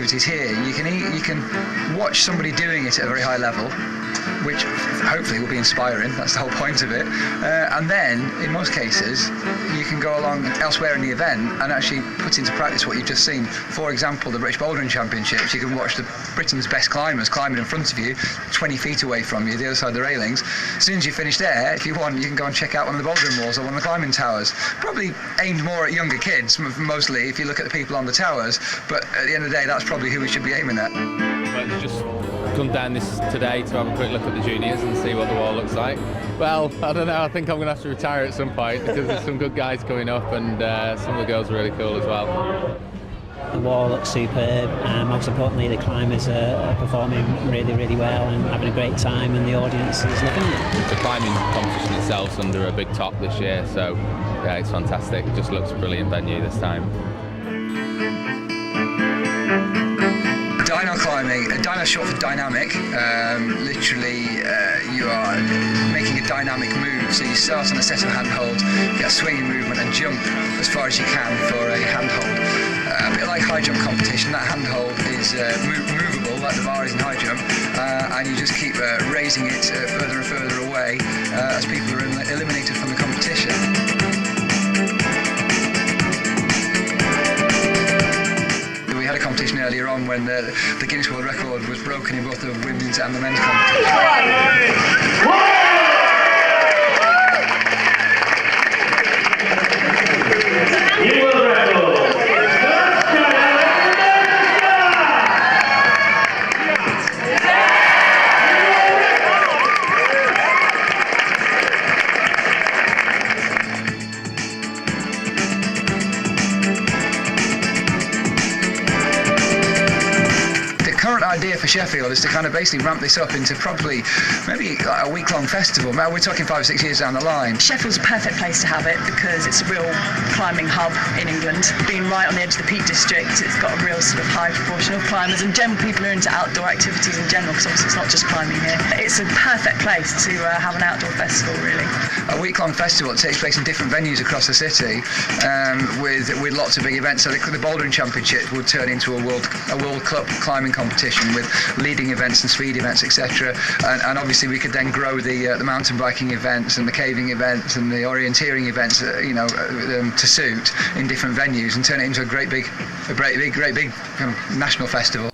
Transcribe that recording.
activities here. You can watch somebody doing it at a very high level, which hopefully will be inspiring. That's the whole point of it. And then, in most cases, you can go along elsewhere in the event and actually put into practice what you've just seen. For example, the British Bouldering Championships, you can watch Britain's best climbers climbing in front of you, 20 feet away from you, the other side of the railings. As soon as you finish there, if you want, you can go and check out one of the bouldering walls or one of the climbing towers. Probably aimed more at younger kids, mostly, if you look at the people on the towers. But at the end of the day, that's probably who we should be aiming at. But it's just come down this today to have a quick look at the juniors and see what the wall looks like. Well, I don't know, I think I'm going to have to retire at some point because there's some good guys coming up, and some of the girls are really cool as well. The wall looks superb, and most importantly the climbers are performing really, really well and having a great time, and the audience is loving it. The climbing competition itself's under a big top this year, so yeah, it's fantastic. It just looks a brilliant venue this time. Dyno climbing, dyno is short for dynamic. Literally, you are making a dynamic move. So you start on a set of handholds, get a swinging movement and jump as far as you can for a handhold. A bit like high jump competition, that handhold is movable like the bar is in high jump, and you just keep raising it further and further away as people are eliminated from the competition. We had a competition earlier on when the Guinness World Record was broken in both the women's and the men's competition. Current idea for Sheffield is to kind of basically ramp this up into probably maybe like a week-long festival. We're talking 5 or 6 years down the line. Sheffield's a perfect place to have it because it's a real climbing hub in England. Being right on the edge of the Peak District, it's got a real sort of high proportion of climbers, and general people are into outdoor activities in general, because obviously it's not just climbing here. It's a perfect place to have an outdoor festival, really. A week-long festival that takes place in different venues across the city, with lots of big events. So the Bouldering Championship would turn into a World Cup climbing competition with leading events and speed events, etc. And obviously we could then grow the mountain biking events and the caving events and the orienteering events, to suit in different venues, and turn it into a great big national festival.